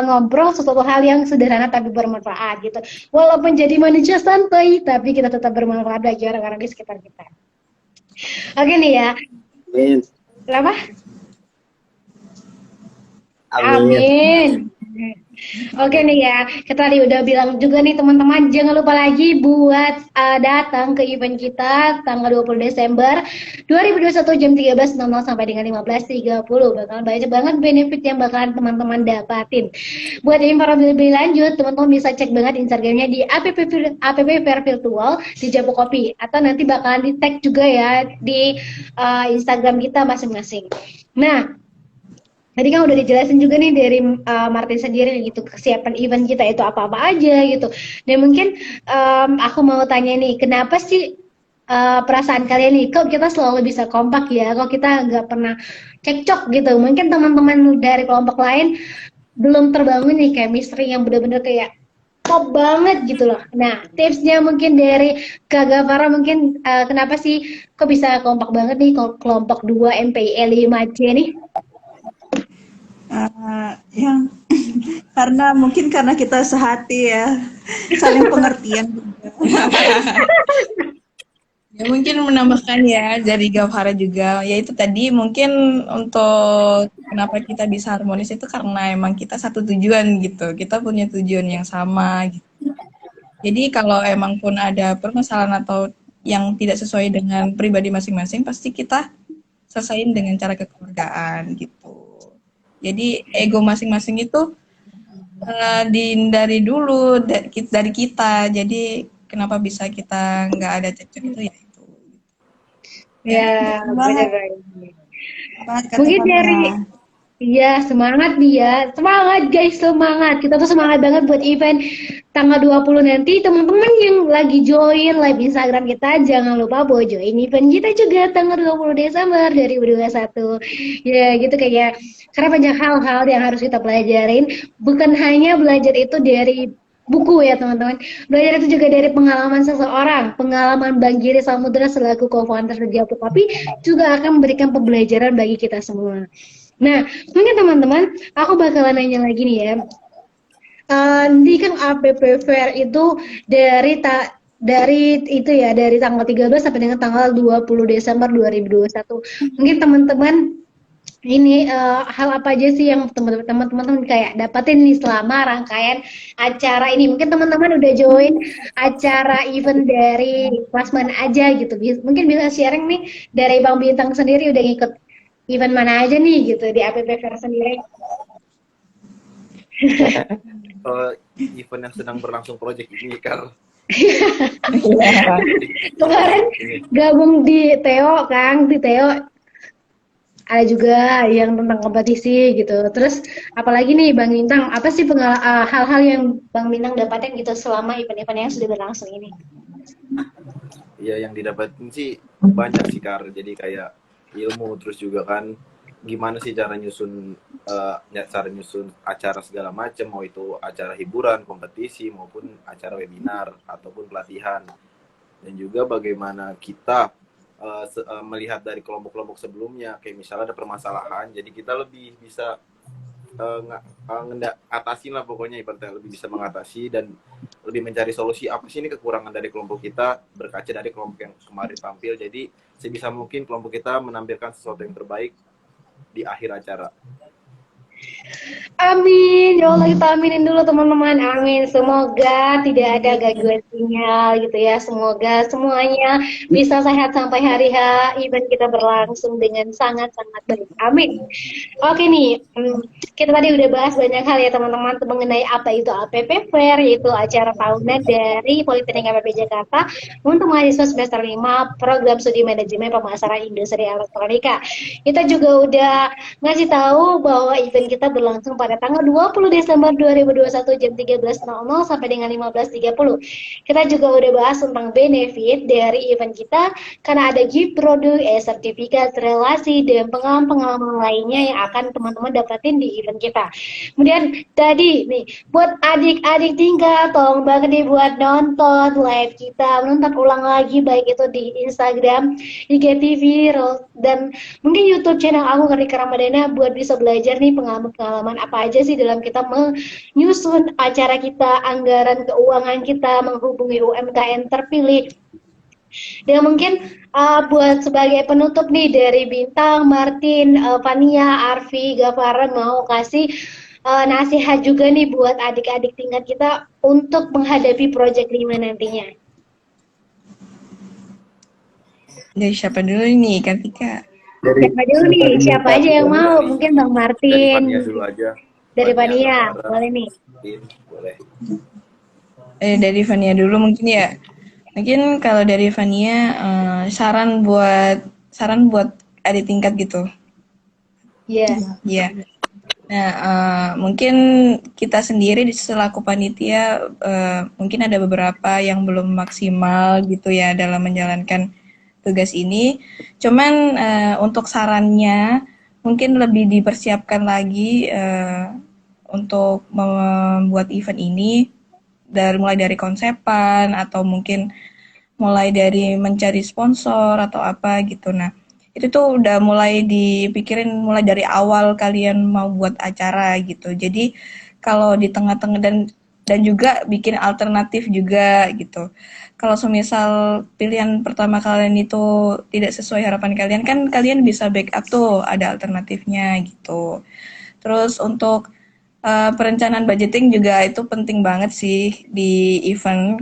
ngobrol sesuatu hal yang sederhana tapi bermanfaat gitu. Walaupun jadi manusia santai, tapi kita tetap bermanfaat bagi orang-orang di sekitar kita. Oke nih ya. Amin. Kenapa? Amin. Oke nih ya, kita tadi udah bilang juga nih teman-teman, jangan lupa lagi buat datang ke event kita tanggal 20 Desember 2021 jam 13.00 sampai dengan 15.30. Bakalan banyak banget benefit yang bakalan teman-teman dapatin. Buat informasi lebih lanjut, teman-teman bisa cek banget Instagramnya di app Fair Virtual di Japo Kopi, atau nanti bakalan di tag juga ya di Instagram kita masing-masing. Nah, tadi kan udah dijelasin juga nih dari Martin sendiri gitu, kesiapan event kita itu apa-apa aja gitu. Dan mungkin aku mau tanya nih, kenapa sih perasaan kalian nih, kok kita selalu bisa kompak ya, kok kita nggak pernah cekcok gitu. Mungkin teman-teman dari kelompok lain belum terbangun nih chemistry yang bener-bener kayak top banget gitu loh. Nah, tipsnya mungkin dari Kak Gavara mungkin kenapa sih kok bisa kompak banget nih kelompok 2 MPI 5C nih? Yang karena kita sehati ya, saling pengertian juga. Ya mungkin menambahkan ya dari Gavhara juga, yaitu tadi mungkin untuk kenapa kita bisa harmonis itu karena emang kita satu tujuan gitu, kita punya tujuan yang sama gitu. Jadi kalau emang pun ada permasalahan atau yang tidak sesuai dengan pribadi masing-masing, pasti kita selesaiin dengan cara kekeluargaan gitu. Jadi ego masing-masing itu dihindari dulu dari kita. Jadi kenapa bisa kita nggak ada cekcok itu ya itu. Ya, Betul banget. bener. Banget kata Mungkin dari Fania. iya, semangat dia. Semangat guys, semangat. Kita tuh semangat banget buat event tanggal 20 nanti. Teman-teman yang lagi join live Instagram kita, jangan lupa buat join event kita juga tanggal 20 Desember 2021. Ya, gitu kayak karena banyak hal-hal yang harus kita pelajarin. Bukan hanya belajar itu dari buku ya teman-teman. Belajar itu juga dari pengalaman seseorang. Pengalaman Bang Giri Samudra selaku co-founder dari Japu Kopi juga akan memberikan pembelajaran bagi kita semua. Nah, mungkin teman-teman, aku bakalan nanya lagi nih ya. Nanti kan APP Fair itu dari itu ya, dari tanggal 13 sampai dengan tanggal 20 Desember 2021. Mungkin teman-teman ini hal apa aja sih yang teman-teman kayak dapatin nih selama rangkaian acara ini? Mungkin teman-teman udah join acara event dari Klasman aja gitu. Mungkin bisa sharing nih dari Bang Bintang sendiri udah ngikut event mana aja nih gitu di APP Fair sendiri. Event yang sedang berlangsung project ini kan. Kemarin gabung di Theo, Kang, di Theo ada juga yang tentang kompetisi gitu. Terus apalagi nih Bang Bintang, apa sih hal-hal yang Bang Bintang dapatin gitu selama event-event yang sudah berlangsung ini? Ya yang didapatin sih banyak sih Kar. Jadi kayak ilmu, terus juga kan gimana sih cara nyusun acara segala macam, mau itu acara hiburan, kompetisi maupun acara webinar ataupun pelatihan. Dan juga bagaimana kita melihat dari kelompok-kelompok sebelumnya, kayak misalnya ada permasalahan, jadi kita lebih bisa atasin lah pokoknya, ibaratnya lebih bisa mengatasi dan lebih mencari solusi apa sih ini kekurangan dari kelompok kita berkaca dari kelompok yang kemarin tampil. Jadi sebisa mungkin kelompok kita menampilkan sesuatu yang terbaik di akhir acara. Amin, ya Allah kita aminin dulu teman-teman, amin. Semoga tidak ada gangguan sinyal gitu ya. Semoga semuanya bisa sehat sampai hari H, event kita berlangsung dengan sangat-sangat baik. Amin. Oke nih, kita tadi udah bahas banyak hal ya teman-teman mengenai apa itu APP Fair, yaitu acara tahunan dari Politeknik APP Jakarta untuk mahasiswa semester 5 program studi manajemen pemasaran industri elektronika. Kita juga udah ngasih tahu bahwa event kita berlangsung pada tanggal 20 Desember 2021 jam 13.00 sampai dengan 15.30. Kita juga udah bahas tentang benefit dari event kita karena ada gift produk, sertifikat, relasi, dan pengalaman-pengalaman lainnya yang akan teman-teman dapatin di event kita. Kemudian tadi nih, buat adik-adik tingkat, tolong banget nih buat nonton live kita, menonton ulang lagi baik itu di Instagram, IGTV, dan mungkin YouTube channel aku Kartika Ramadana buat bisa belajar nih pengalaman-pengalaman apa aja sih dalam kita menyusun acara kita, anggaran keuangan kita, menghubungi UMKM terpilih. Dan mungkin buat sebagai penutup nih dari Bintang, Martin, Fania, Arfi, Gafaran mau kasih nasihat juga nih buat adik-adik tingkat kita untuk menghadapi Project 5 nantinya. Dari siapa dulu nih, Kartika? Siapa dulu nih? Siapa aja yang mau? Mungkin Bang Martin. Dari Fania dulu aja. Dari Fania, boleh nih. Boleh. Dari Fania dulu mungkin ya. Mungkin kalau dari Fania saran buat adik tingkat gitu. Iya. Iya. Nah, mungkin kita sendiri selaku panitia mungkin ada beberapa yang belum maksimal gitu ya dalam menjalankan tugas ini. Cuman untuk sarannya mungkin lebih dipersiapkan lagi untuk membuat event ini mulai dari konsepan atau mungkin mulai dari mencari sponsor atau apa gitu. Nah, itu tuh udah mulai dipikirin mulai dari awal kalian mau buat acara gitu. Jadi kalau di tengah-tengah dan juga bikin alternatif juga gitu. Kalau semisal pilihan pertama kalian itu tidak sesuai harapan kalian, kan kalian bisa backup tuh, ada alternatifnya gitu. Terus untuk perencanaan budgeting juga itu penting banget sih di event.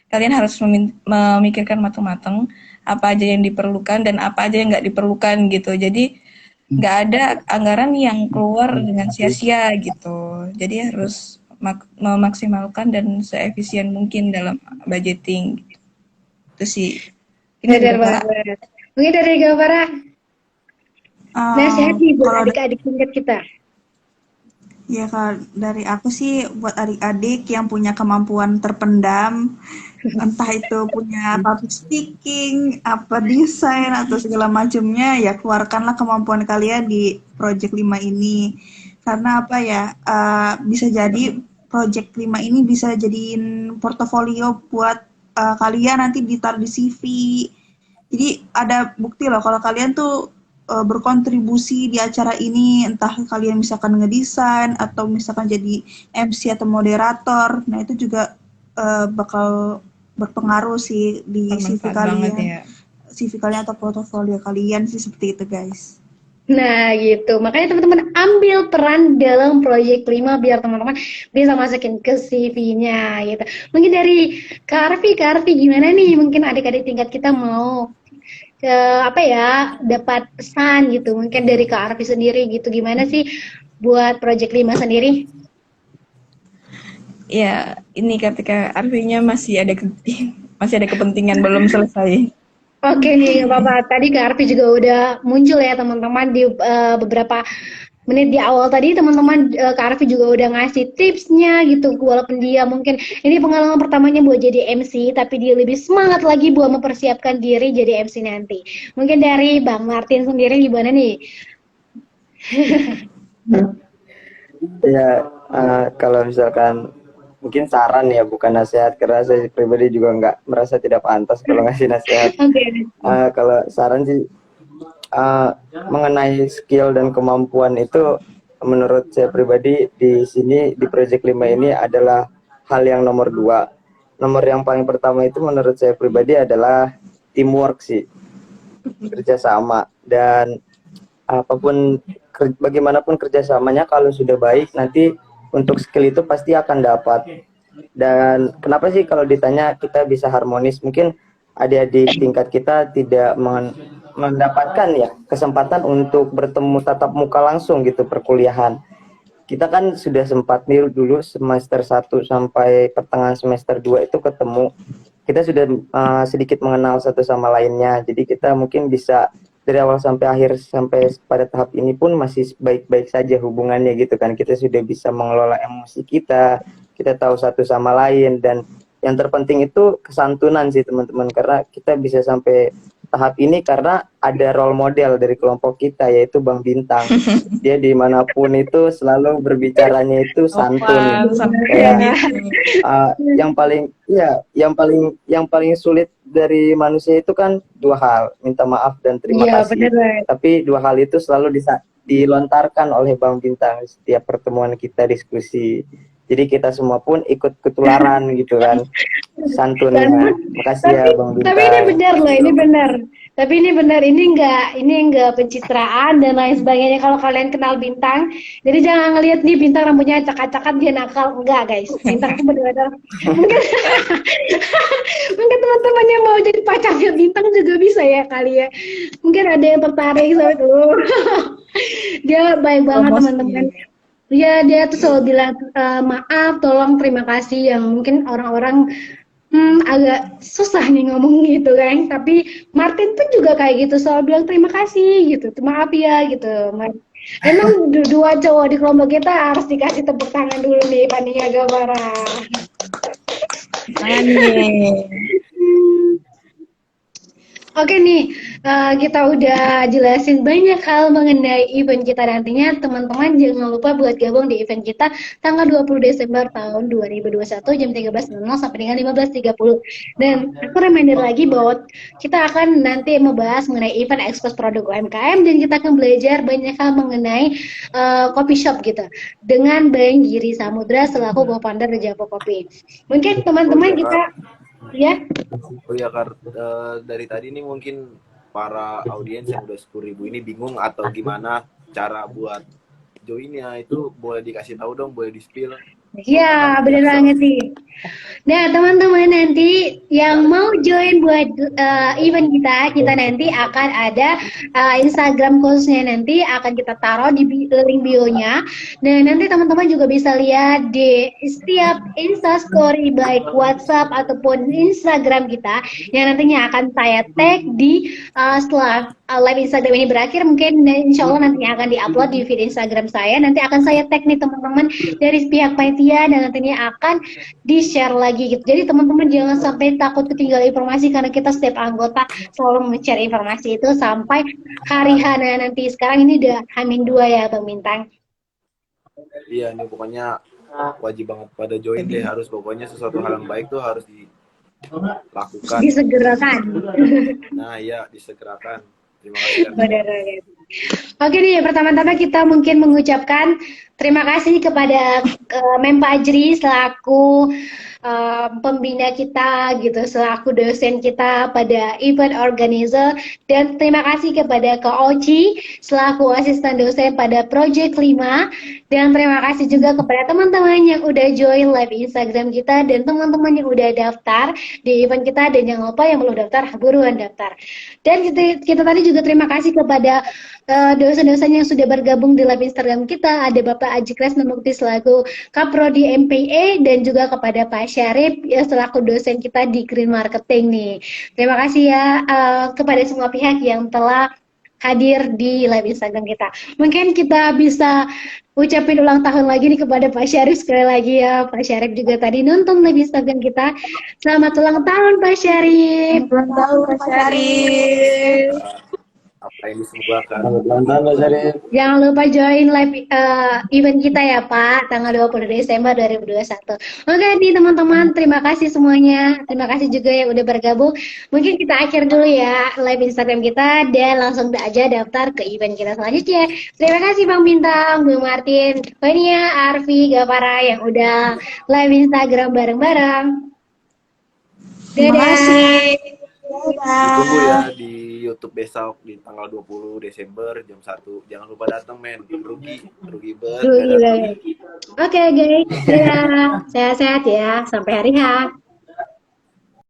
Kalian harus memikirkan matang-matang apa aja yang diperlukan dan apa aja yang nggak diperlukan gitu. Jadi nggak ada anggaran yang keluar dengan sia-sia gitu. Jadi harus memaksimalkan dan seefisien mungkin dalam budgeting. Itu sih. Ini Benar dari Kak. banget. Mungkin dari Gavara, nasihat nih buat Kalau adik-adik tingkat kita. Ya, kalau dari aku sih buat adik-adik yang punya kemampuan terpendam, entah itu punya public speaking, apa desain atau segala macamnya, ya keluarkanlah kemampuan kalian di Project 5 ini. Karena apa ya, bisa jadi Project 5 ini bisa jadiin portofolio buat kalian nanti ditaruh di CV. Jadi ada bukti loh kalau kalian tuh berkontribusi di acara ini, entah kalian misalkan ngedesain atau misalkan jadi MC atau moderator. Nah, itu juga bakal berpengaruh sih di CV bermanfaat banget kalian. ya. CV kalian atau portofolio kalian sih seperti itu, guys. Nah, gitu. Makanya teman-teman ambil peran dalam proyek 5 biar teman-teman bisa masukin ke CV-nya gitu. Mungkin dari Kak Arfi gimana nih? Mungkin adik-adik tingkat kita mau ke apa ya, dapat pesan gitu. Mungkin dari Kak Arfi sendiri gitu. Gimana sih buat proyek 5 sendiri? Ya, ini ketika artinya masih ada kepentingan belum selesai. Oke nih, nggak apa-apa. Tadi Kak Arfi juga udah muncul ya teman-teman di beberapa menit di awal tadi teman-teman, Kak Arfi juga udah ngasih tipsnya gitu, walaupun dia mungkin ini pengalaman pertamanya buat jadi MC, tapi dia lebih semangat lagi buat mempersiapkan diri jadi MC nanti. Mungkin dari Bang Martin sendiri gimana nih? Ya, kalau misalkan mungkin saran ya, bukan nasihat, karena saya pribadi juga nggak merasa tidak pantas kalau ngasih nasihat. Oke. Kalau saran sih, mengenai skill dan kemampuan itu, menurut saya pribadi di sini di Project 5 ini adalah hal yang nomor 2. Nomor yang paling pertama itu menurut saya pribadi adalah teamwork sih, kerjasama. Dan apapun, bagaimanapun kerjasamanya, kalau sudah baik nanti untuk skill itu pasti akan dapat. Dan kenapa sih kalau ditanya kita bisa harmonis, mungkin adik-adik tingkat kita tidak mendapatkan ya kesempatan untuk bertemu tatap muka langsung gitu perkuliahan. Kita kan sudah sempat nih dulu semester 1 sampai pertengahan semester 2 itu ketemu. Kita sudah sedikit mengenal satu sama lainnya. Jadi kita mungkin bisa dari awal sampai akhir sampai pada tahap ini pun masih baik-baik saja hubungannya gitu kan. Kita sudah bisa mengelola emosi kita tahu satu sama lain, dan yang terpenting itu kesantunan sih teman-teman, karena kita bisa sampai tahap ini karena ada role model dari kelompok kita, yaitu Bang Bintang. Dia dimanapun itu selalu berbicaranya itu santun. Kayak yang paling sulit dari manusia itu kan 2 hal, minta maaf dan terima Iya, kasih. bener. Tapi 2 hal itu selalu dilontarkan oleh Bang Bintang setiap pertemuan kita diskusi. Jadi kita semua pun ikut ketularan gitu kan santunnya. Makasih ya Bang Bintang. Tapi ini benar loh, ini benar. Tapi ini benar, ini enggak pencitraan dan lain sebagainya. Kalau kalian kenal Bintang, jadi jangan ngelihat nih Bintang rambutnya acak-acakan dia nakal, enggak guys. Bintang tuh benar-benar mungkin mungkin teman-teman yang mau jadi pacarnya Bintang juga bisa ya kali ya. Mungkin ada yang tertarik sama itu. Dia baik banget teman-teman. Ya, dia tuh selalu bilang maaf, tolong, terima kasih, yang mungkin orang-orang agak susah nih ngomong gitu kan. Tapi Martin pun juga kayak gitu, selalu bilang terima kasih gitu, maaf ya gitu. Emang dua cowok di kelompok kita harus dikasih tepuk tangan dulu nih, Pania Gavara. Oke nih, kita udah jelasin banyak hal mengenai event kita nantinya. Teman-teman jangan lupa buat gabung di event kita tanggal 20 Desember tahun 2021 jam 13.00 sampai dengan 15.30. Dan aku reminder lagi bahwa kita akan nanti membahas mengenai event ekspos produk UMKM, dan kita akan belajar banyak hal mengenai coffee shop gitu dengan Bang Giri Samudra selaku co-founder dari Japo Kopi. Mungkin teman-teman kita ya. Oh ya Kak, dari tadi nih mungkin para audiens yang udah 10.000 ini bingung atau gimana cara buat joinnya, itu boleh dikasih tahu dong, boleh di-spill Iya, bener banget sih. Nah, teman-teman nanti yang mau join buat event kita nanti akan ada Instagram khususnya nanti akan kita taruh di link bio-nya. Nah, nanti teman-teman juga bisa lihat di setiap Insta Story baik WhatsApp ataupun Instagram kita yang nantinya akan saya tag di setelah live Instagram ini berakhir mungkin insya Allah nantinya akan diupload di feed Instagram saya. Nanti akan saya tag nih teman-teman dari pihak panitia dan nantinya akan di-share lagi gitu. Jadi teman-teman jangan sampai takut ketinggalan informasi karena kita setiap anggota selalu men-share informasi itu sampai hari H nanti. Sekarang ini udah H-2 ya Bang Bintang. Iya, ini pokoknya wajib banget pada join deh, harus pokoknya sesuatu hal yang baik tuh harus dilakukan. Disegerakan. Nah, iya, disegerakan. Terima kasih. Benar. Oke nih, pertama-tama kita mungkin mengucapkan terima kasih kepada Mem Fajri selaku pembina kita gitu, selaku dosen kita pada event organizer, dan terima kasih kepada Kak Oci selaku asisten dosen pada project 5, dan terima kasih juga kepada teman-teman yang udah join live Instagram kita dan teman-teman yang udah daftar di event kita, dan jangan lupa yang belum daftar buruan daftar. Dan kita tadi juga terima kasih kepada dosen-dosen yang sudah bergabung di live Instagram kita. Ada Bapak Aji Kresna Mukti selaku Kaprodi MPA dan juga kepada Pak Syarif ya selaku dosen kita di Green Marketing nih. Terima kasih ya kepada semua pihak yang telah hadir di live Instagram kita. Mungkin kita bisa ucapin ulang tahun lagi nih kepada Pak Syarif sekali lagi ya. Pak Syarif juga tadi nonton live Instagram kita. Selamat ulang tahun Pak Syarif. Ulang tahun Pak Syarif. Apa yang disemogakan. Jangan lupa join live event kita ya Pak, tanggal 20 Desember 2021. Oke nih teman-teman, terima kasih semuanya. Terima kasih juga yang udah bergabung. Mungkin kita akhir dulu ya live Instagram kita dan langsung aja daftar ke event kita selanjutnya. Terima kasih Bang Bintang, Bang Martin, Fania, Arfi, Gavara yang udah live Instagram bareng-bareng. Terima kasih. Ditunggu ya di YouTube besok di tanggal 20 Desember jam 1. Jangan lupa datang men. Rugi banget. Oke guys, ya sehat-sehat ya sampai hari H.